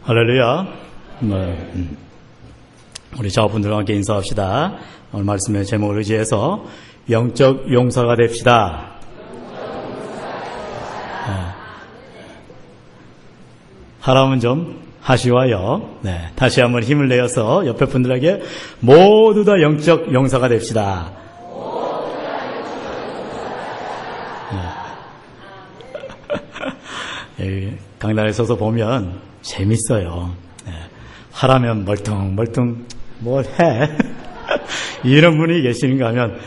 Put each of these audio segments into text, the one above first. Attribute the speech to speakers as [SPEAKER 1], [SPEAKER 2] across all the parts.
[SPEAKER 1] 할렐루야. 우리 자녀분들과 함께 인사합시다. 오늘 말씀의 제목을 의지해서 영적 용사가 됩시다. 하라면 좀 하시와요. 네, 다시 한번 힘을 내어서 옆에 분들에게 모두 다 영적 용사가 됩시다. 네. 강단에 서서 보면 재밌어요. 네. 하라면 멀뚱멀뚱 뭘 해? 이런 분이 계시는가 하면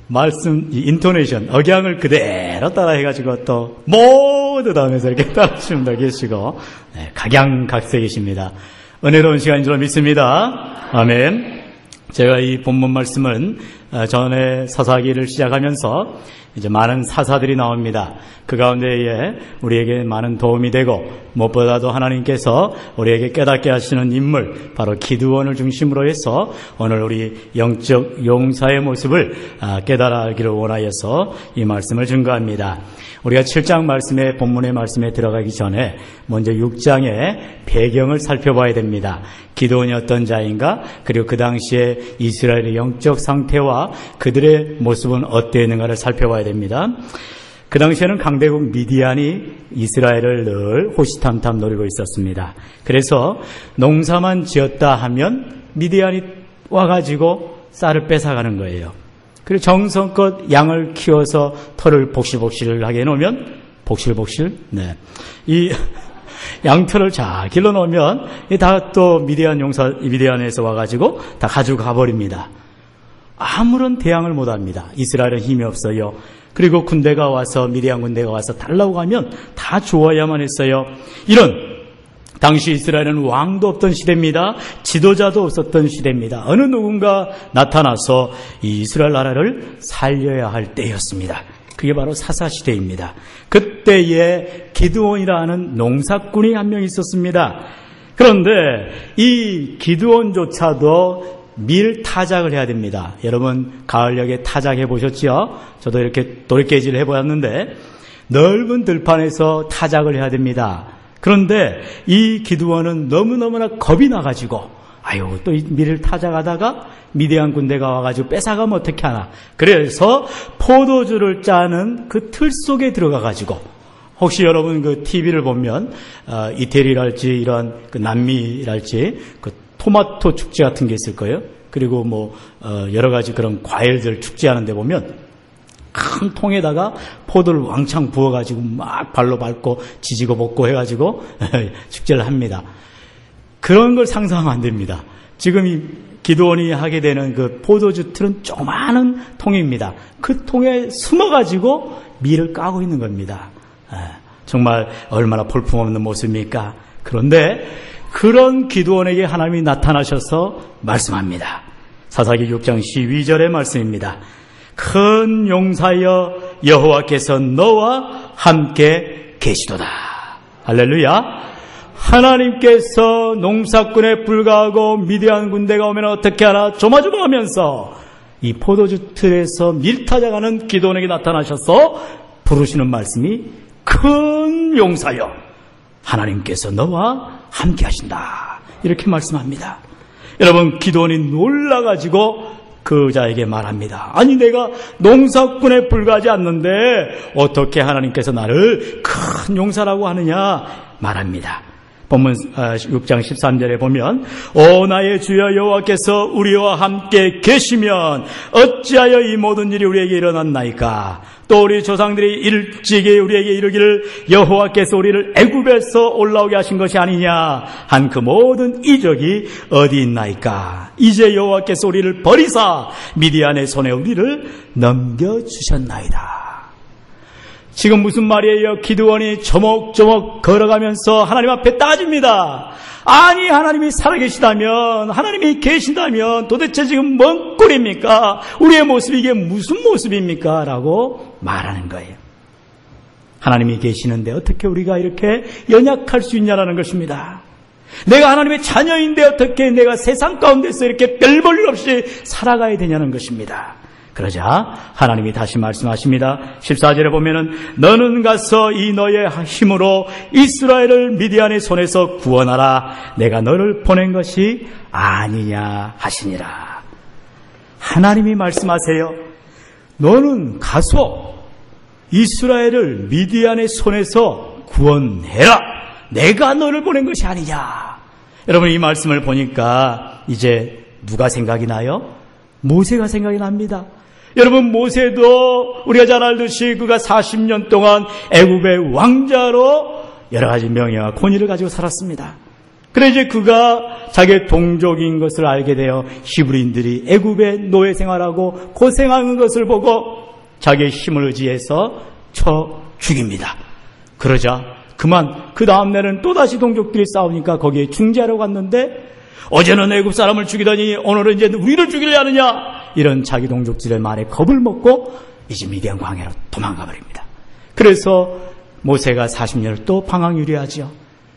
[SPEAKER 1] 말씀, 인토네이션, 억양을 그대로 따라 해가지고 또 모두 다 하면서 이렇게 따라하시는 분들 계시고, 네, 각양각색이십니다. 은혜로운 시간인 줄 믿습니다. 아멘. 제가 이 본문 말씀은 전에 사사기를 시작하면서 이제 많은 사사들이 나옵니다. 그 가운데에 우리에게 많은 도움이 되고 무엇보다도 하나님께서 우리에게 깨닫게 하시는 인물, 바로 기드온을 중심으로 해서 오늘 우리 영적 용사의 모습을 깨달아 알기를 원하여서 이 말씀을 증거합니다. 우리가 7장 말씀의 본문의 말씀에 들어가기 전에 먼저 6장의 배경을 살펴봐야 됩니다. 기드온이 어떤 자인가, 그리고 그 당시에 이스라엘의 영적 상태와 그들의 모습은 어땠는가를 살펴봐야 됩니다. 그 당시에는 강대국 미디안이 이스라엘을 늘 호시탐탐 노리고 있었습니다. 그래서 농사만 지었다 하면 미디안이 와가지고 쌀을 뺏어가는 거예요. 그리고 정성껏 양을 키워서 털을 복실복실하게 해놓으면 복실복실, 네, 이 양털을 잘 길러 놓으면 다 또 미디안에서 와가지고 다 가지고 가버립니다. 아무런 대항을 못합니다. 이스라엘은 힘이 없어요. 그리고 군대가 와서, 미디안 군대가 와서 달라고 하면 다 주워야만 했어요. 이런, 당시 이스라엘은 왕도 없던 시대입니다. 지도자도 없었던 시대입니다. 어느 누군가 나타나서 이 이스라엘 나라를 살려야 할 때였습니다. 그게 바로 사사시대입니다. 그때에 기드온이라는 농사꾼이 한 명 있었습니다. 그런데 이 기드온조차도 밀 타작을 해야 됩니다. 여러분 가을녘에 타작해 보셨죠? 저도 이렇게 돌깨질을 해보았는데 넓은 들판에서 타작을 해야 됩니다. 그런데 이 기드온은 너무너무나 겁이 나가지고 또 이 밀을 타작하다가 미디안 군대가 와가지고 뺏어가면 어떻게 하나. 그래서 포도주를 짜는 그 틀 속에 들어가가지고, 혹시 여러분 그 TV를 보면 이태리랄지 이런 그 남미랄지 그 토마토 축제 같은 게 있을 거예요. 그리고 여러 가지 그런 과일들 축제하는 데 보면 큰 통에다가 포도를 왕창 부어가지고 막 발로 밟고 지지고 볶고 해가지고 축제를 합니다. 그런 걸 상상하면 안 됩니다. 지금 이 기드온이 하게 되는 그 포도주 틀은 조그마한 통입니다. 그 통에 숨어가지고 밀을 까고 있는 겁니다. 정말 얼마나 볼품없는 모습입니까? 그런데 그런 기드온에게 하나님이 나타나셔서 말씀합니다. 사사기 6장 12절의 말씀입니다. 큰 용사여 여호와께서 너와 함께 계시도다. 할렐루야. 하나님께서 농사꾼에 불과하고 미디안 군대가 오면 어떻게 하나 조마조마하면서 이 포도주 틀에서 밀타작하는 기드온에게 나타나셔서 부르시는 말씀이 큰 용사여 하나님께서 너와 함께 하신다. 이렇게 말씀합니다. 여러분 기드온이 놀라가지고 그 자에게 말합니다. 아니 내가 농사꾼에 불과하지 않는데 어떻게 하나님께서 나를 큰 용사라고 하느냐 말합니다. 본문 6장 13절에 보면 오 나의 주여 여호와께서 우리와 함께 계시면 어찌하여 이 모든 일이 우리에게 일어났나이까. 또 우리 조상들이 일찍이 우리에게 이르기를 여호와께서 우리를 애굽에서 올라오게 하신 것이 아니냐 한 그 모든 이적이 어디 있나이까. 이제 여호와께서 우리를 버리사 미디안의 손에 우리를 넘겨주셨나이다. 지금 무슨 말이에요? 기드온이 조목조목 걸어가면서 하나님 앞에 따집니다. 아니 하나님이 살아계시다면, 하나님이 계신다면 도대체 지금 뭔 꼴입니까? 우리의 모습이 이게 무슨 모습입니까? 라고 말하는 거예요. 하나님이 계시는데 어떻게 우리가 이렇게 연약할 수 있냐라는 것입니다. 내가 하나님의 자녀인데 어떻게 내가 세상 가운데서 이렇게 별 볼 일 없이 살아가야 되냐는 것입니다. 그러자 하나님이 다시 말씀하십니다. 14절에 보면은 너는 가서 이 너의 힘으로 이스라엘을 미디안의 손에서 구원하라. 내가 너를 보낸 것이 아니냐 하시니라. 하나님이 말씀하세요. 너는 가서 이스라엘을 미디안의 손에서 구원해라. 내가 너를 보낸 것이 아니냐. 여러분, 이 말씀을 보니까 이제 누가 생각이 나요? 모세가 생각이 납니다. 여러분, 모세도 우리가 잘 알듯이 그가 40년 동안 애굽의 왕자로 여러 가지 명예와 권위를 가지고 살았습니다. 그래 이제 그가 자기의 동족인 것을 알게 되어 히브리인들이 애굽의 노예 생활하고 고생하는 것을 보고 자기의 힘을 의지해서 쳐 죽입니다. 그러자 그만 그 다음날은 또다시 동족들이 싸우니까 거기에 중재하러 갔는데 어제는 애굽 사람을 죽이더니 오늘은 이제 우리를 죽이려 하느냐, 이런 자기 동족들의 말에 겁을 먹고 이제 미디안 광야로 도망가 버립니다. 그래서 모세가 40년을 또 방황유리하지요.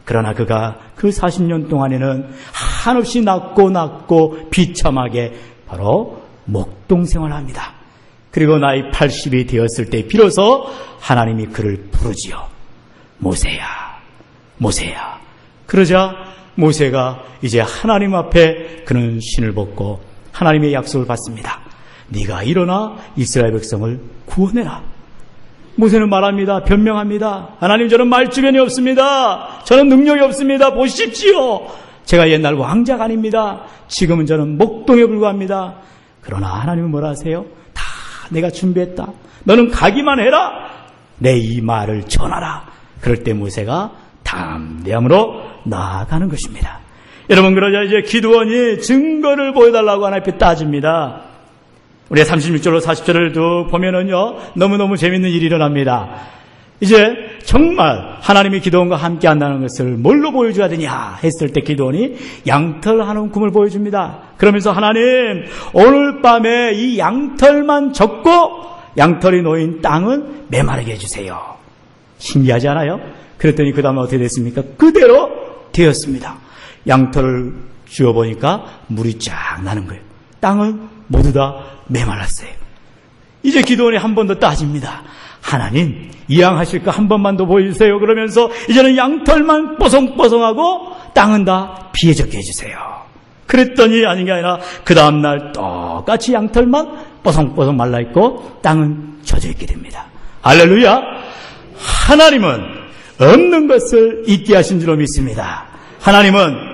[SPEAKER 1] 그러나 그가 그 40년 동안에는 한없이 낮고 비참하게 바로 목동 생활을 합니다. 그리고 나이 80이 되었을 때 비로소 하나님이 그를 부르지요. 모세야, 모세야. 그러자 모세가 이제 하나님 앞에 그는 신을 벗고 하나님의 약속을 받습니다. 네가 일어나 이스라엘 백성을 구원해라. 모세는 말합니다. 변명합니다. 하나님, 저는 말주변이 없습니다. 저는 능력이 없습니다. 보십시오. 제가 옛날 왕자가 아닙니다. 지금은 저는 목동에 불과합니다. 그러나 하나님은 뭐라 하세요? 다 내가 준비했다. 너는 가기만 해라. 내 이 말을 전하라. 그럴 때 모세가 담대함으로 나아가는 것입니다. 여러분, 그러자 이제 기드온이 증거를 보여달라고 하나님 앞에 따집니다. 우리가 36절로 40절을 보면은요, 너무너무 재밌는 일이 일어납니다. 이제 정말 하나님이 기드온과 함께 한다는 것을 뭘로 보여줘야 되냐 했을 때 기드온이 양털 하는 꿈을 보여줍니다. 그러면서 하나님, 오늘 밤에 이 양털만 접고 양털이 놓인 땅은 메마르게 해주세요. 신기하지 않아요? 그랬더니 그 다음에 어떻게 됐습니까? 그대로 되었습니다. 양털을 쥐어보니까 물이 쫙 나는 거예요. 땅은 모두 다 메말랐어요. 이제 기드온이 한 번 더 따집니다. 하나님, 이양하실까 한 번만 더 보여주세요. 그러면서 이제는 양털만 뽀송뽀송하고 땅은 다 비해적게 해주세요. 그랬더니 아닌 게 아니라 그 다음날 똑같이 양털만 뽀송뽀송 말라있고 땅은 젖어있게 됩니다. 할렐루야! 하나님은 없는 것을 있게 하신 줄로 믿습니다. 하나님은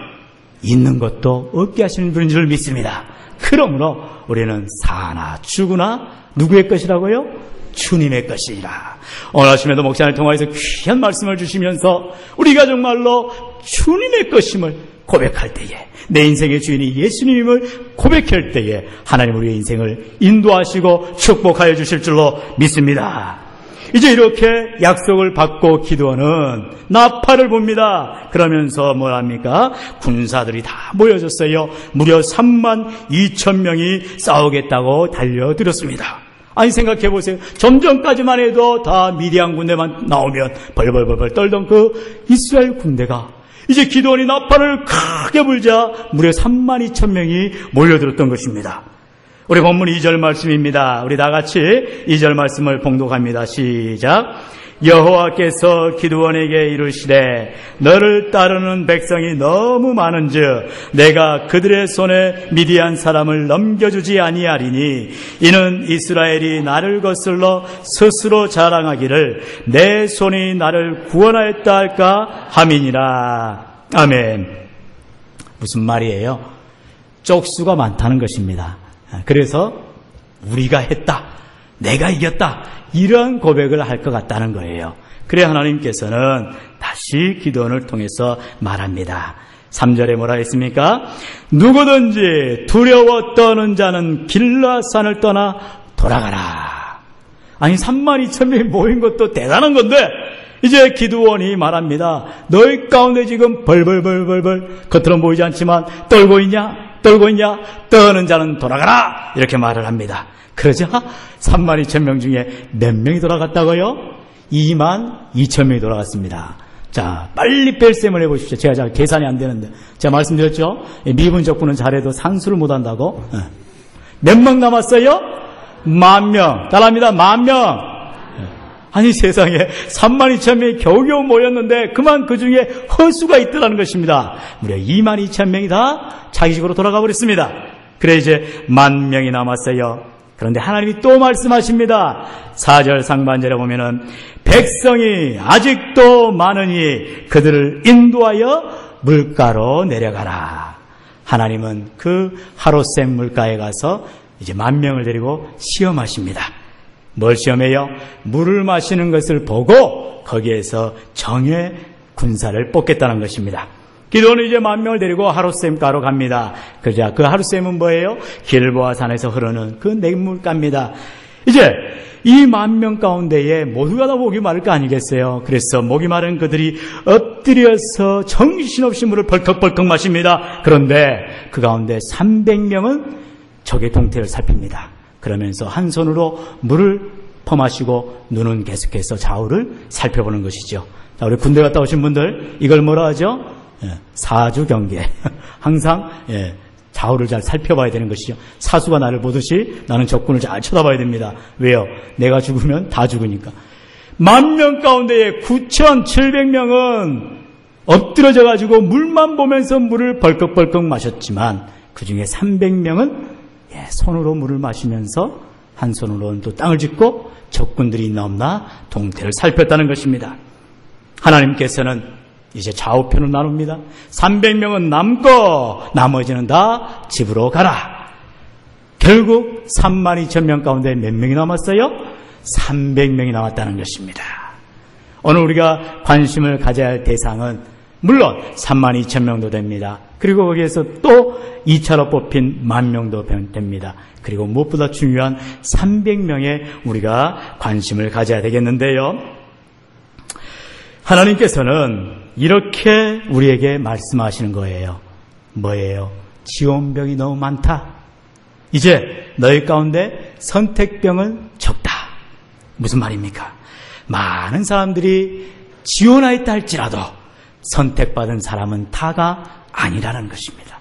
[SPEAKER 1] 있는 것도 없게 하시는 분인 줄 믿습니다. 그러므로 우리는 사나 죽으나 누구의 것이라고요? 주님의 것이라. 오늘 아침에도 목사님을 통해서 귀한 말씀을 주시면서 우리가 정말로 주님의 것임을 고백할 때에, 내 인생의 주인이 예수님임을 고백할 때에 하나님 우리의 인생을 인도하시고 축복하여 주실 줄로 믿습니다. 이제 이렇게 약속을 받고 기드온은 나팔을 봅니다. 그러면서 뭐랍니까? 군사들이 다 모여졌어요. 무려 32,000명이 싸우겠다고 달려들었습니다. 아니, 생각해보세요. 좀 전까지만 해도 다 미디안 군대만 나오면 벌벌벌벌 떨던 그 이스라엘 군대가 이제 기드온이 나팔을 크게 불자 무려 32,000명이 몰려들었던 것입니다. 우리 본문 2절 말씀입니다. 우리 다 같이 2절 말씀을 봉독합니다. 시작. 여호와께서 기드온에게 이르시되 너를 따르는 백성이 너무 많은즉 내가 그들의 손에 미디안 사람을 넘겨주지 아니하리니 이는 이스라엘이 나를 거슬러 스스로 자랑하기를 내 손이 나를 구원하였다 할까 함이니라. 아멘. 무슨 말이에요? 쪽수가 많다는 것입니다. 그래서 우리가 했다, 내가 이겼다, 이런 고백을 할 것 같다는 거예요. 그래 하나님께서는 다시 기드온을 통해서 말합니다. 3절에 뭐라 했습니까? 누구든지 두려워 떠는 자는 길라산을 떠나 돌아가라. 아니, 32,000명이 모인 것도 대단한 건데 이제 기드온이 말합니다. 너희 가운데 지금 벌벌벌벌벌 겉으로 보이지 않지만 떨고 있냐? 떠는 자는 돌아가라. 이렇게 말을 합니다. 그러자 32,000명 중에 몇 명이 돌아갔다고요? 22,000명이 돌아갔습니다. 자, 빨리 뺄셈을 해보십시오. 제가 잘 계산이 안 되는데. 제가 말씀드렸죠? 미분 적분은 잘해도 산수를 못한다고. 몇 명 남았어요? 10,000명. 따라합니다. 10,000명. 아니 세상에 32,000명이 겨우겨우 모였는데 그만 그 중에 허수가 있더라는 것입니다. 무려 22,000명이 다 자기식으로 돌아가 버렸습니다. 그래 이제 10,000명이 남았어요. 그런데 하나님이 또 말씀하십니다. 4절 상반절에 보면은 백성이 아직도 많으니 그들을 인도하여 물가로 내려가라. 하나님은 그 하롯셈 물가에 가서 이제 10,000명을 데리고 시험하십니다. 뭘 시험해요? 물을 마시는 것을 보고 거기에서 정의 군사를 뽑겠다는 것입니다. 기도는 이제 10,000명을 데리고 하롯셈가로 갑니다. 그러자 그 하롯셈은 뭐예요? 길보아 산에서 흐르는 그 냇물가입니다. 이제 이 10,000명 가운데에 모두가 다 목이 마를 거 아니겠어요? 그래서 목이 마른 그들이 엎드려서 정신없이 물을 벌컥벌컥 마십니다. 그런데 그 가운데 300명은 적의 동태를 살핍니다. 그러면서 한 손으로 물을 퍼마시고 눈은 계속해서 좌우를 살펴보는 것이죠. 자, 우리 군대 갔다 오신 분들 이걸 뭐라 하죠? 사주 경계. 항상 좌우를 잘 살펴봐야 되는 것이죠. 사수가 나를 보듯이 나는 적군을 잘 쳐다봐야 됩니다. 왜요? 내가 죽으면 다 죽으니까. 10,000명 가운데에 9,700명은 엎드려져 가지고 물만 보면서 물을 벌컥벌컥 마셨지만 그 중에 300명은 손으로 물을 마시면서 한 손으로는 또 땅을 짚고 적군들이 있나 없나 동태를 살폈다는 것입니다. 하나님께서는 이제 좌우편으로 나눕니다. 300명은 남고 나머지는 다 집으로 가라. 결국 32,000명 가운데 몇 명이 남았어요? 300명이 남았다는 것입니다. 오늘 우리가 관심을 가져야 할 대상은 물론 32,000명도 됩니다. 그리고 거기에서 또 2차로 뽑힌 10,000명도 됩니다. 그리고 무엇보다 중요한 300명에 우리가 관심을 가져야 되겠는데요. 하나님께서는 이렇게 우리에게 말씀하시는 거예요. 뭐예요? 지원병이 너무 많다. 이제 너희 가운데 선택병은 적다. 무슨 말입니까? 많은 사람들이 지원하였다 할지라도 선택받은 사람은 다가 아니라는 것입니다.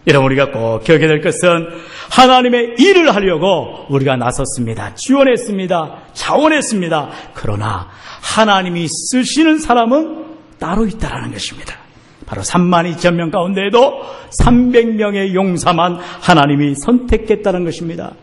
[SPEAKER 1] 여러분 우리가 꼭 기억해야 될 것은 하나님의 일을 하려고 우리가 나섰습니다. 지원했습니다. 자원했습니다. 그러나 하나님이 쓰시는 사람은 따로 있다라는 것입니다. 바로 32,000명 가운데에도 300명의 용사만 하나님이 선택했다는 것입니다.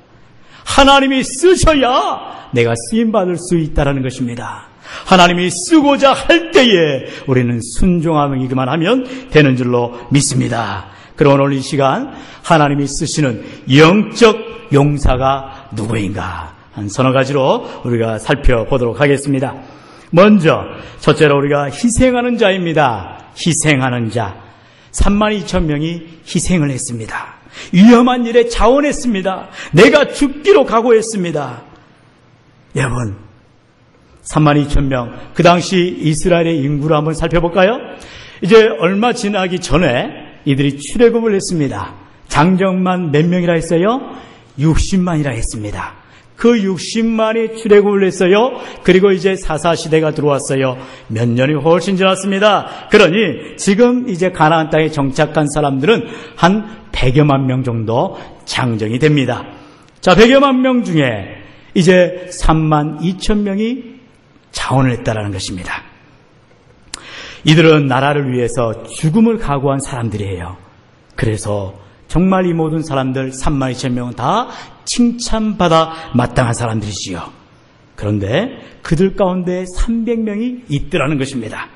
[SPEAKER 1] 하나님이 쓰셔야 내가 쓰임받을 수 있다는 것입니다. 하나님이 쓰고자 할 때에 우리는 순종하기만 하면 되는 줄로 믿습니다. 그럼 오늘 이 시간 하나님이 쓰시는 영적 용사가 누구인가 한 서너 가지로 우리가 살펴보도록 하겠습니다. 먼저 첫째로 우리가 희생하는 자입니다. 희생하는 자. 32,000명이 희생을 했습니다. 위험한 일에 자원했습니다. 내가 죽기로 각오했습니다. 여러분 32,000명 그 당시 이스라엘의 인구를 한번 살펴볼까요? 이제 얼마 지나기 전에 이들이 출애굽을 했습니다. 장정만 몇 명이라 했어요? 60만이라 했습니다. 그 60만이 출애굽을 했어요. 그리고 이제 사사시대가 들어왔어요. 몇 년이 훨씬 지났습니다. 그러니 지금 이제 가나안 땅에 정착한 사람들은 한 100여만 명 정도 장정이 됩니다. 자, 100여만 명 중에 이제 32,000명이 자원을 했다라는 것입니다. 이들은 나라를 위해서 죽음을 각오한 사람들이에요. 그래서 정말 이 모든 사람들 32,000명은 다 칭찬받아 마땅한 사람들이지요. 그런데 그들 가운데 300명이 있더라는 것입니다.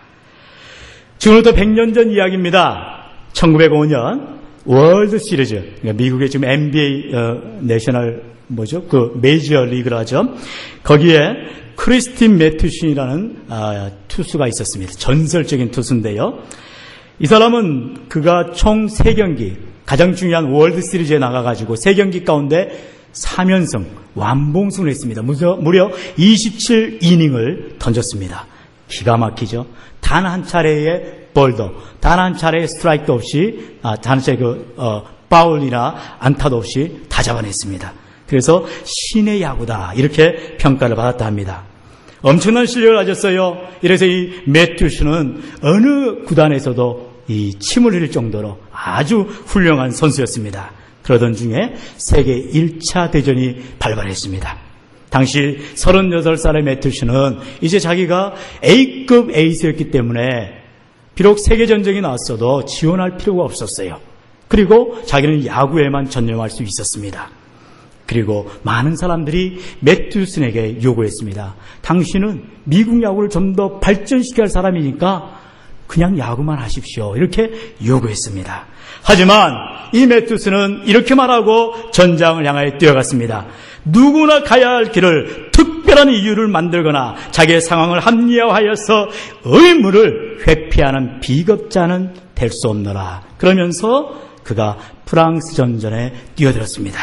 [SPEAKER 1] 지금부터 100년 전 이야기입니다. 1905년 월드 시리즈, 그러니까 미국의 지금 NBA 내셔널 그 메이저 리그를 하죠. 거기에 크리스틴 매튜슨이라는 투수가 있었습니다. 전설적인 투수인데요. 이 사람은 그가 총 3경기 가장 중요한 월드 시리즈에 나가가지고 3경기 가운데 3연승 완봉승을 했습니다. 무려 27이닝을 던졌습니다. 기가 막히죠. 단 한 차례의 볼도, 단 한 차례의 스트라이크도 없이, 단 한 차례 파울이나 안타도 없이 다 잡아냈습니다. 그래서 신의 야구다 이렇게 평가를 받았다 합니다. 엄청난 실력을 가졌어요. 이래서 이 매튜스는 어느 구단에서도 이 침을 흘릴 정도로 아주 훌륭한 선수였습니다. 그러던 중에 세계 1차 대전이 발발했습니다. 당시 36살의 매튜스는 이제 자기가 A급 에이스였기 때문에 비록 세계전쟁이 나왔어도 지원할 필요가 없었어요. 그리고 자기는 야구에만 전념할 수 있었습니다. 그리고 많은 사람들이 매튜슨에게 요구했습니다. 당신은 미국 야구를 좀 더 발전시켜야 할 사람이니까 그냥 야구만 하십시오. 이렇게 요구했습니다. 하지만 이 매튜슨은 이렇게 말하고 전장을 향하여 뛰어갔습니다. 누구나 가야 할 길을 특별한 이유를 만들거나 자기의 상황을 합리화하여서 의무를 회피하는 비겁자는 될 수 없노라. 그러면서 그가 프랑스 전전에 뛰어들었습니다.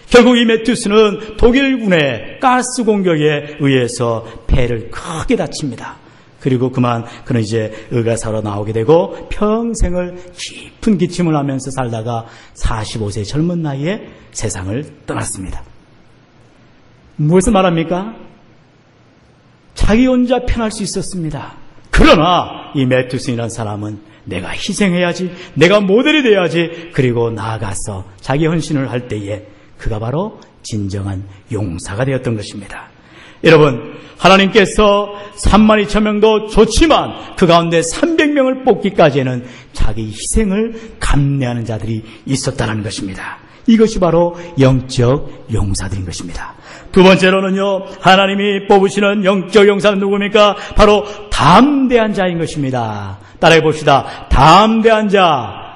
[SPEAKER 1] 결국 이 매튜스는 독일군의 가스 공격에 의해서 폐를 크게 다칩니다. 그리고 그는 이제 의가사로 나오게 되고 평생을 깊은 기침을 하면서 살다가 45세 젊은 나이에 세상을 떠났습니다. 무엇을 말합니까? 자기 혼자 편할 수 있었습니다. 그러나 이 매튜슨이라는 사람은 내가 희생해야지, 내가 모델이 돼야지, 그리고 나아가서 자기 헌신을 할 때에 그가 바로 진정한 용사가 되었던 것입니다. 여러분, 하나님께서 32,000명도 좋지만 그 가운데 300명을 뽑기까지는 자기 희생을 감내하는 자들이 있었다는 것입니다. 이것이 바로 영적 용사들인 것입니다. 두 번째로는요, 하나님이 뽑으시는 영적 용사는 누굽니까? 바로 담대한 자인 것입니다. 따라해 봅시다. 담대한 자.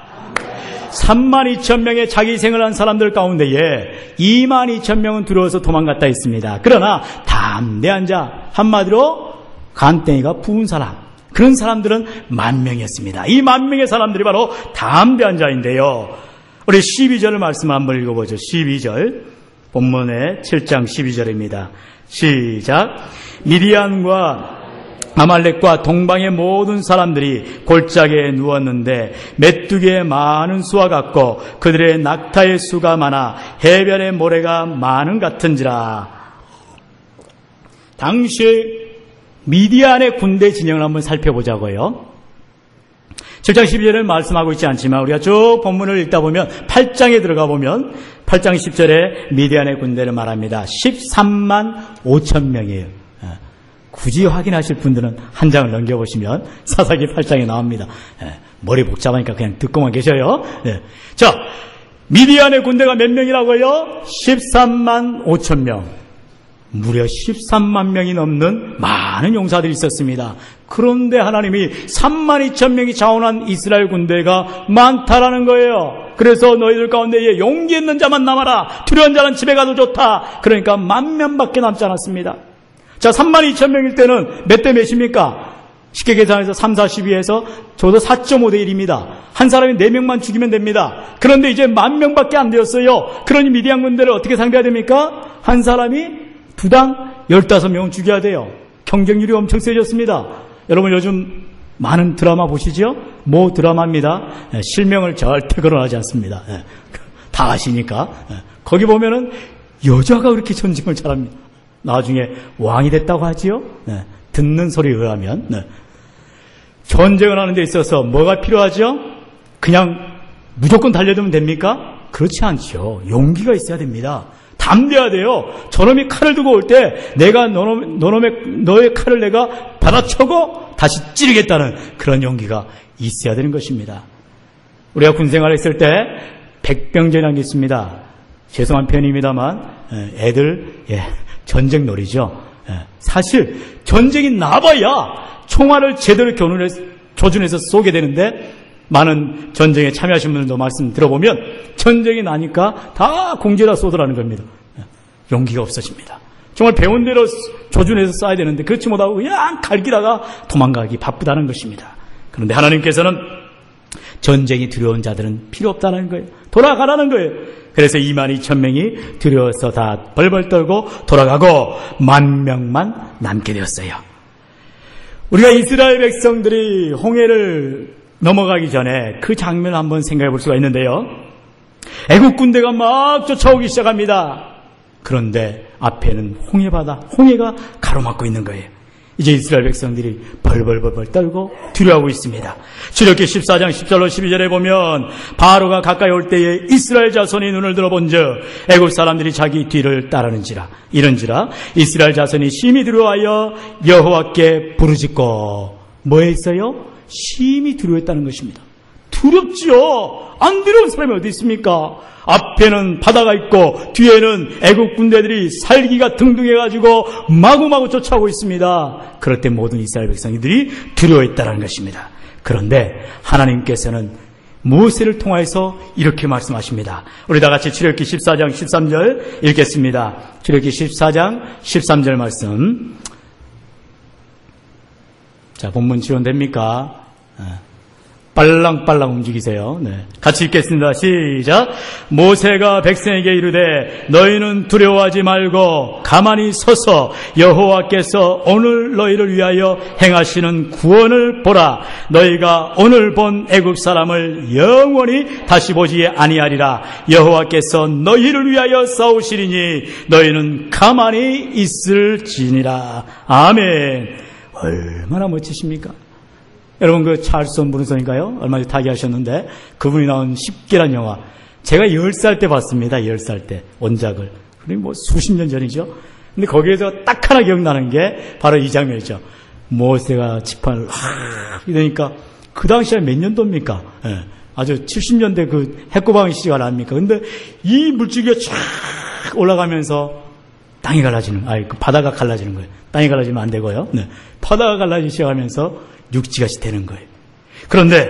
[SPEAKER 1] 32,000명의 자기 희생을 한 사람들 가운데에 22,000명은 두려워서 도망갔다 했습니다. 그러나 담대한 자, 한마디로 간땡이가 부은 사람, 그런 사람들은 10,000명이었습니다. 이 10,000명의 사람들이 바로 담대한 자인데요. 우리 12절을 말씀 한번 읽어보죠. 12절, 본문의 7장 12절입니다. 시작. 미디안과 아말렉과 동방의 모든 사람들이 골짜기에 누웠는데 메뚜기의 많은 수와 같고 그들의 낙타의 수가 많아 해변의 모래가 많은 같은지라. 당시 미디안의 군대 진영을 한번 살펴보자고요. 7장 12절을 말씀하고 있지 않지만 우리가 쭉 본문을 읽다 보면 8장에 들어가 보면 8장 10절에 미디안의 군대를 말합니다. 13만 5천 명이에요. 굳이 확인하실 분들은 한 장을 넘겨보시면 사사기 8장에 나옵니다. 머리 복잡하니까 그냥 듣고만 계셔요. 자, 미디안의 군대가 몇 명이라고요? 13만 5천 명. 무려 13만 명이 넘는 많은 용사들이 있었습니다. 그런데 하나님이 32,000명이 자원한 이스라엘 군대가 많다라는 거예요. 그래서 너희들 가운데에 용기 있는 자만 남아라. 두려운 자는 집에 가도 좋다. 그러니까 10,000명밖에 남지 않았습니다. 자, 32,000명일 때는 몇 대 몇입니까? 쉽게 계산해서 3, 4, 12에서 저도 4.5대 1입니다. 한 사람이 4명만 죽이면 됩니다. 그런데 이제 10,000명밖에 안 되었어요. 그러니 미디안 군대를 어떻게 상대해야 됩니까? 한 사람이 두당 15명은 죽여야 돼요. 경쟁률이 엄청 세졌습니다. 여러분 요즘 많은 드라마 보시죠? 모 드라마입니다. 실명을 절대 거론하지 않습니다. 다 아시니까. 거기 보면은 여자가 그렇게 전쟁을 잘합니다. 나중에 왕이 됐다고 하지요? 듣는 소리에 의하면. 전쟁을 하는 데 있어서 뭐가 필요하죠? 그냥 무조건 달려들면 됩니까? 그렇지 않죠. 용기가 있어야 됩니다. 담대해야 돼요. 저놈이 칼을 두고 올 때 내가 너의 칼을 내가 받아쳐고 다시 찌르겠다는 그런 용기가 있어야 되는 것입니다. 우리가 군생활을 했을 때 백병전이라는 게 있습니다. 죄송한 표현입니다만 애들 전쟁 놀이죠. 사실 전쟁이 나봐야 총알을 제대로 조준해서 쏘게 되는데 많은 전쟁에 참여하신 분들도 말씀 들어보면 전쟁이 나니까 다 공지에다 쏘더라는 겁니다. 용기가 없어집니다. 정말 배운 대로 조준해서 쏴야 되는데 그렇지 못하고 그냥 갈기다가 도망가기 바쁘다는 것입니다. 그런데 하나님께서는 전쟁이 두려운 자들은 필요 없다는 거예요. 돌아가라는 거예요. 그래서 22,000명이 두려워서 다 벌벌 떨고 돌아가고 10,000명만 남게 되었어요. 우리가 이스라엘 백성들이 홍해를 넘어가기 전에 그 장면을 한번 생각해 볼 수가 있는데요. 애국 군대가 막 쫓아오기 시작합니다. 그런데 앞에는 홍해바다, 홍해가 가로막고 있는 거예요. 이제 이스라엘 백성들이 벌벌벌벌 떨고 두려워하고 있습니다. 출애굽기 14장 10절로 12절에 보면 바로가 가까이 올 때에 이스라엘 자손이 눈을 들어본즉 애굽 사람들이 자기 뒤를 따르는지라. 이런지라 이스라엘 자손이 심히 두려워하여 여호와께 부르짖고 뭐에 있어요? 심히 두려워했다는 것입니다. 두렵지요. 안 두려운 사람이 어디 있습니까? 앞에는 바다가 있고 뒤에는 애국 군대들이 살기가 등등해가지고 마구마구 쫓아오고 있습니다. 그럴 때 모든 이스라엘 백성들이 두려워했다는 것입니다. 그런데 하나님께서는 모세를 통하여서 이렇게 말씀하십니다. 우리 다 같이 출애굽기 14장 13절 읽겠습니다. 출애굽기 14장 13절 말씀. 자, 본문 지원됩니까? 빨랑빨랑 움직이세요. 네. 같이 읽겠습니다. 시작. 모세가 백성에게 이르되 너희는 두려워하지 말고 가만히 서서 여호와께서 오늘 너희를 위하여 행하시는 구원을 보라. 너희가 오늘 본 애굽 사람을 영원히 다시 보지 아니하리라. 여호와께서 너희를 위하여 싸우시리니 너희는 가만히 있을지니라. 아멘. 얼마나 멋지십니까? 여러분 그 찰스 온브룬선인가요? 얼마 전에 타기하셨는데 그분이 나온 10기란 영화 제가 10살 때 봤습니다. 10살 때 원작을. 그리고 뭐 수십 년 전이죠. 근데 거기에서 딱 하나 기억나는 게 바로 이 장면이죠. 모세가 지팡이를 이러니까 그 당시에 몇 년도입니까? 예, 아주 70년대 그 핵고방 시절 아닙니까? 근데 이 물줄기가 쫙 올라가면서 땅이 갈라지는, 그 바다가 갈라지는 거예요. 땅이 갈라지면 안 되고요. 네, 바다가 갈라지기 시작하면서 육지같이 되는 거예요. 그런데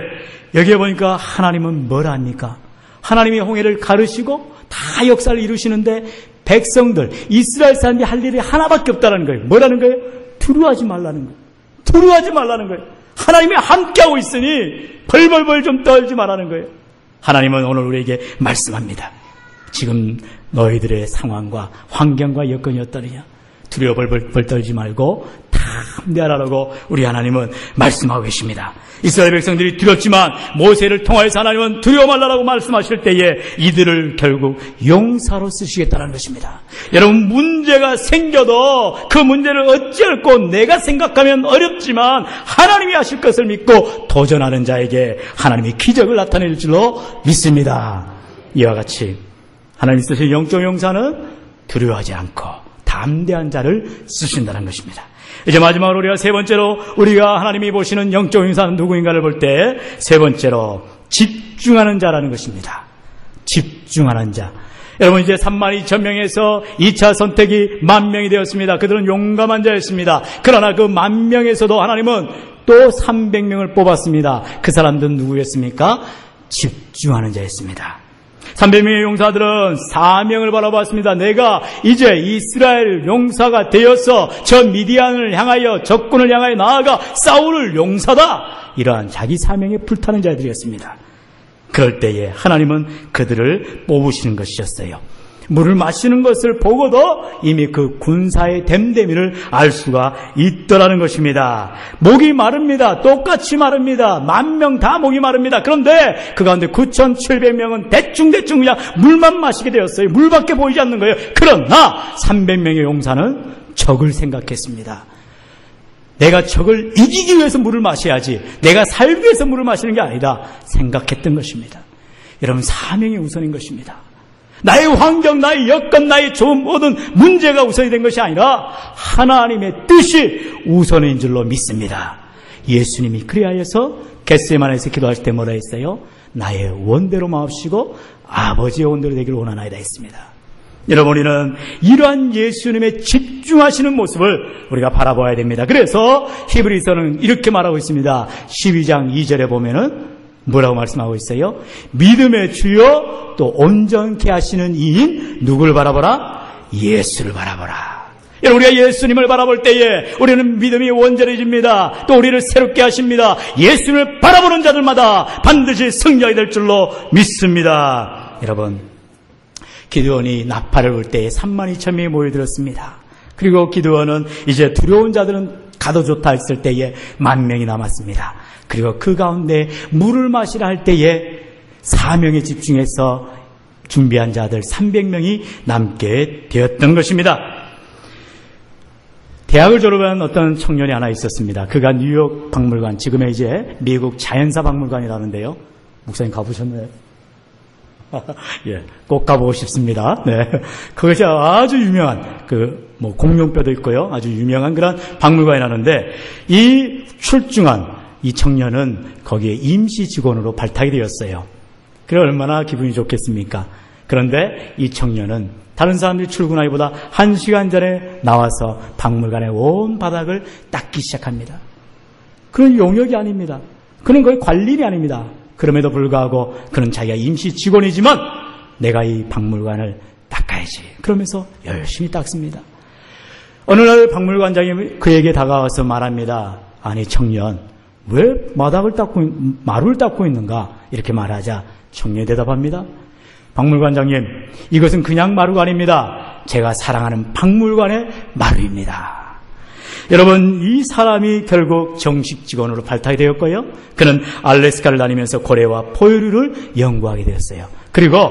[SPEAKER 1] 여기에 보니까 하나님은 뭘 합니까? 하나님이 홍해를 가르시고 다 역사를 이루시는데 백성들, 이스라엘 사람들이 할 일이 하나밖에 없다는 거예요. 뭐라는 거예요? 두려워하지 말라는 거예요. 두려워하지 말라는 거예요. 하나님이 함께하고 있으니 벌벌벌 좀 떨지 말라는 거예요. 하나님은 오늘 우리에게 말씀합니다. 지금 너희들의 상황과 환경과 여건이 어떠느냐? 두려워 벌벌 떨지 말고 담대하라고 우리 하나님은 말씀하고 계십니다. 이스라엘 백성들이 두렵지만 모세를 통하여서 하나님은 두려워 말라라고 말씀하실 때에 이들을 결국 용사로 쓰시겠다는 것입니다. 여러분 문제가 생겨도 그 문제를 어찌할꼬 내가 생각하면 어렵지만 하나님이 하실 것을 믿고 도전하는 자에게 하나님이 기적을 나타낼 줄로 믿습니다. 이와 같이 하나님이 쓰신 영적 용사는 두려워하지 않고 담대한 자를 쓰신다는 것입니다. 이제 마지막으로 우리가 세 번째로 우리가 하나님이 보시는 영적 용사는 누구인가를 볼 때 세 번째로 집중하는 자라는 것입니다. 집중하는 자. 여러분 이제 32,000명에서 2차 선택이 10,000명이 되었습니다. 그들은 용감한 자였습니다. 그러나 그 10,000명에서도 하나님은 또 300명을 뽑았습니다. 그 사람들은 누구였습니까? 집중하는 자였습니다. 300명의 용사들은 사명을 바라봤습니다. 내가 이제 이스라엘 용사가 되어서 저 미디안을 향하여 적군을 향하여 나아가 싸울 용사다. 이러한 자기 사명에 불타는 자들이었습니다. 그럴 때에 하나님은 그들을 뽑으시는 것이었어요. 물을 마시는 것을 보고도 이미 그 군사의 됨됨이를 알 수가 있더라는 것입니다. 목이 마릅니다. 똑같이 마릅니다. 10,000명 다 목이 마릅니다. 그런데 그 가운데 9,700명은 대충 그냥 물만 마시게 되었어요. 물밖에 보이지 않는 거예요. 그러나 300명의 용사는 적을 생각했습니다. 내가 적을 이기기 위해서 물을 마셔야지 내가 살기 위해서 물을 마시는 게 아니다 생각했던 것입니다. 여러분 사명이 우선인 것입니다. 나의 환경, 나의 여건, 나의 좋은 모든 문제가 우선이 된 것이 아니라 하나님의 뜻이 우선인 줄로 믿습니다. 예수님이 그리하여서 겟세마네에서 기도하실 때 뭐라 했어요? 나의 원대로 마옵시고 아버지의 원대로 되기를 원하나이다 했습니다. 여러분 우리는 이러한 예수님의 집중하시는 모습을 우리가 바라봐야 됩니다. 그래서 히브리서는 이렇게 말하고 있습니다. 12장 2절에 보면은 뭐라고 말씀하고 있어요? 믿음의 주요 또 온전케 하시는 이인 누구를 바라보라? 예수를 바라보라. 여러분 우리가 예수님을 바라볼 때에 우리는 믿음이 온전해집니다. 또 우리를 새롭게 하십니다. 예수님을 바라보는 자들마다 반드시 승리하게 될 줄로 믿습니다. 여러분 기드온이 나팔을 불 때에 32,000명이 모여들었습니다. 그리고 기드온은 이제 두려운 자들은 가도 좋다 했을 때에 10,000명이 남았습니다. 그리고 그 가운데 물을 마시라 할 때에 사명에 집중해서 준비한 자들 300명이 남게 되었던 것입니다. 대학을 졸업한 어떤 청년이 하나 있었습니다. 그가 뉴욕 박물관, 지금의 이제 미국 자연사 박물관이라는데요. 목사님 가보셨나요? 예, 꼭 가보고 싶습니다. 네. 그것이 아주 유명한, 공룡뼈도 있고요. 아주 유명한 그런 박물관이라는데, 이 출중한 이 청년은 거기에 임시 직원으로 발탁이 되었어요. 그래 얼마나 기분이 좋겠습니까? 그런데 이 청년은 다른 사람들이 출근하기보다 1시간 전에 나와서 박물관의 온 바닥을 닦기 시작합니다. 그런 용역이 아닙니다. 그는 거의 관리인이 아닙니다. 그럼에도 불구하고 그는 자기가 임시 직원이지만 내가 이 박물관을 닦아야지. 그러면서 열심히 닦습니다. 어느 날 박물관장이 그에게 다가와서 말합니다. 아니 청년, 왜 마루를 닦고 있는가? 이렇게 말하자 청년이 대답합니다. 박물관장님, 이것은 그냥 마루가 아닙니다. 제가 사랑하는 박물관의 마루입니다. 여러분, 이 사람이 결국 정식 직원으로 발탁이 되었고요. 그는 알래스카를 다니면서 고래와 포유류를 연구하게 되었어요. 그리고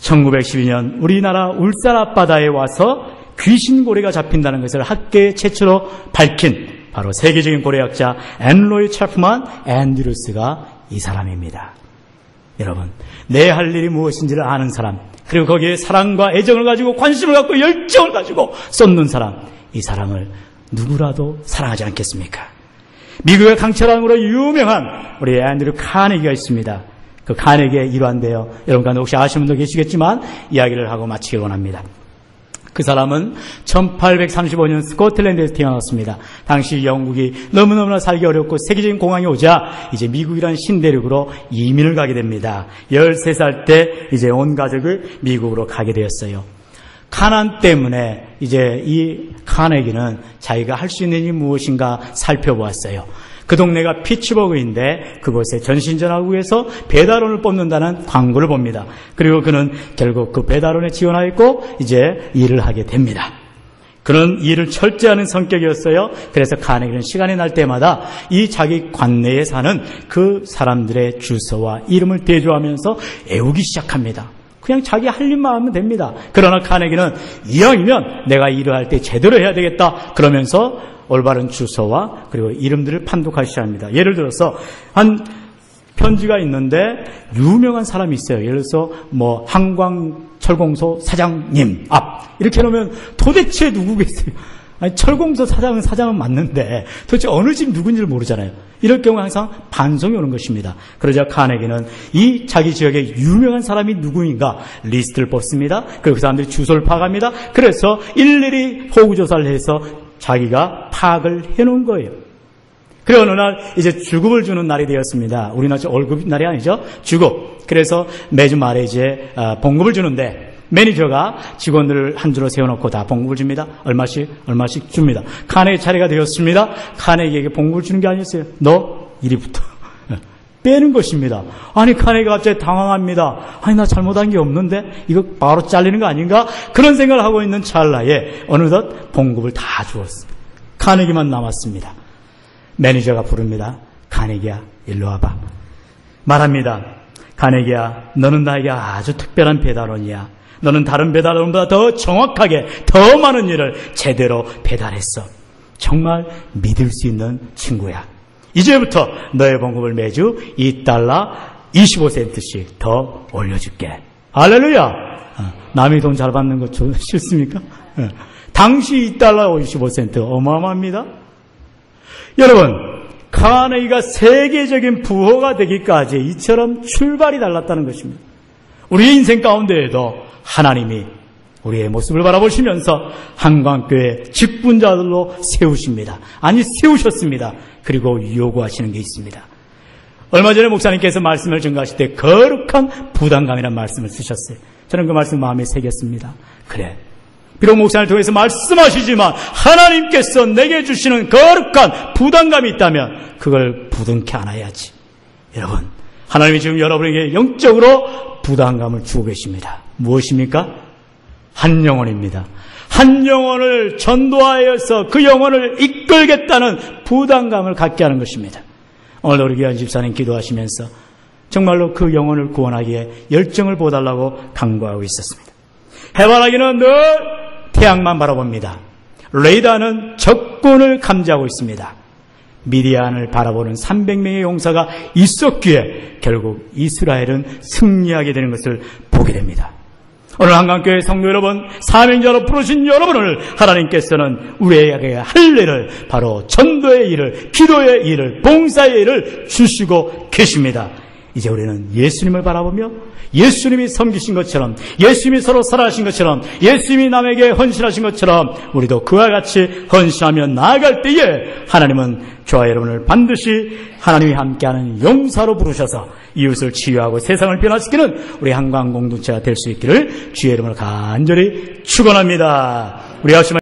[SPEAKER 1] 1912년 우리나라 울산 앞바다에 와서 귀신고래가 잡힌다는 것을 학계에 최초로 밝힌 바로 세계적인 고래학자 앤로이 찰프만 앤드루스가 이 사람입니다. 여러분, 내 할 일이 무엇인지를 아는 사람, 그리고 거기에 사랑과 애정을 가지고 관심을 갖고 열정을 가지고 쏟는 사람, 이 사람을 누구라도 사랑하지 않겠습니까? 미국의 강철왕으로 유명한 우리 앤드류 카네기가 있습니다. 그 카네기의 일환인데요. 여러분 가운데 혹시 아시는 분도 계시겠지만 이야기를 하고 마치길 원합니다. 그 사람은 1835년 스코틀랜드에서 태어났습니다. 당시 영국이 너무너무나 살기 어렵고 세계적인 공황이 오자 이제 미국이라는 신대륙으로 이민을 가게 됩니다. 13살 때 이제 온 가족을 미국으로 가게 되었어요. 가난 때문에 이제 이 카네기는 자기가 할 수 있는 일이 무엇인가 살펴보았어요. 그 동네가 피츠버그인데 그곳에 전신전화국에서 배달원을 뽑는다는 광고를 봅니다. 그리고 그는 결국 그 배달원에 지원하였고 이제 일을 하게 됩니다. 그는 일을 철저하는 성격이었어요. 그래서 카네기는 시간이 날 때마다 이 자기 관내에 사는 그 사람들의 주소와 이름을 대조하면서 애우기 시작합니다. 그냥 자기 할 일만 하면 됩니다. 그러나 카네기는 이왕이면 내가 일을 할 때 제대로 해야 되겠다. 그러면서 올바른 주소와 그리고 이름들을 판독하기 시작합니다. 예를 들어서 한 편지가 있는데 유명한 사람이 있어요. 예를 들어서 한광철공소 사장님 앞 이렇게 해놓으면 도대체 누구겠어요? 아니, 철공소 사장은 맞는데 도대체 어느 집 누군지를 모르잖아요. 이럴 경우 항상 반송이 오는 것입니다. 그러자 카네기는 이 자기 지역에 유명한 사람이 누구인가 리스트를 뽑습니다. 그리고 그 사람들이 주소를 파악합니다. 그래서 일일이 호구조사를 해서 자기가 파악을 해놓은 거예요. 그리고 어느 날 이제 주급을 주는 날이 되었습니다. 우리나라 월급 날이 아니죠. 주급. 그래서 매주 말에 이제 봉급을 주는데 매니저가 직원들을 한 줄로 세워놓고 다 봉급을 줍니다. 얼마씩 줍니다. 카네기 차례가 되었습니다. 카네기에게 봉급을 주는 게 아니었어요. 너 이리부터 빼는 것입니다. 아니 카네기가 갑자기 당황합니다. 아니 나 잘못한 게 없는데 이거 바로 잘리는 거 아닌가? 그런 생각을 하고 있는 찰나에 어느덧 봉급을 다 주었어요. 카네기만 남았습니다. 매니저가 부릅니다. 카네기야 일로 와봐. 말합니다. 카네기야 너는 나에게 아주 특별한 배달원이야. 너는 다른 배달원보다 더 정확하게 더 많은 일을 제대로 배달했어. 정말 믿을 수 있는 친구야. 이제부터 너의 봉급을 매주 $2 25센트씩 더 올려줄게. 할렐루야. 남이 돈 잘 받는 거 싫습니까? 당시 $2 25센트 어마어마합니다. 여러분, 카네기가 세계적인 부호가 되기까지 이처럼 출발이 달랐다는 것입니다. 우리의 인생 가운데에도 하나님이 우리의 모습을 바라보시면서 한광교회 직분자들로 세우십니다. 아니 세우셨습니다. 그리고 요구하시는 게 있습니다. 얼마 전에 목사님께서 말씀을 전가하실 때 거룩한 부담감이라는 말씀을 쓰셨어요. 저는 그 말씀 마음에 새겼습니다. 그래, 비록 목사님을 통해서 말씀하시지만 하나님께서 내게 주시는 거룩한 부담감이 있다면 그걸 부둥켜 안아야지. 여러분, 하나님이 지금 여러분에게 영적으로 부담감을 주고 계십니다. 무엇입니까? 한 영혼입니다. 한 영혼을 전도하여서 그 영혼을 이끌겠다는 부담감을 갖게 하는 것입니다. 오늘 우리 귀한 집사님 기도하시면서 정말로 그 영혼을 구원하기에 열정을 보달라고 간구하고 있었습니다. 해바라기는 늘 태양만 바라봅니다. 레이다는 적군을 감지하고 있습니다. 미디안을 바라보는 300명의 용사가 있었기에 결국 이스라엘은 승리하게 되는 것을 보게 됩니다. 오늘 한강교회 성도 여러분, 사명자로 부르신 여러분을 하나님께서는 우리에게 할 일을, 바로 전도의 일을, 기도의 일을, 봉사의 일을 주시고 계십니다. 이제 우리는 예수님을 바라보며 예수님이 섬기신 것처럼, 예수님이 서로 살아가신 것처럼, 예수님이 남에게 헌신하신 것처럼 우리도 그와 같이 헌신하며 나아갈 때에 하나님은 저와 여러분을 반드시 하나님이 함께하는 용사로 부르셔서 이웃을 치유하고 세상을 변화시키는 우리 한강 공동체가 될 수 있기를 주의 이름으로 간절히 축원합니다. 우리 하시면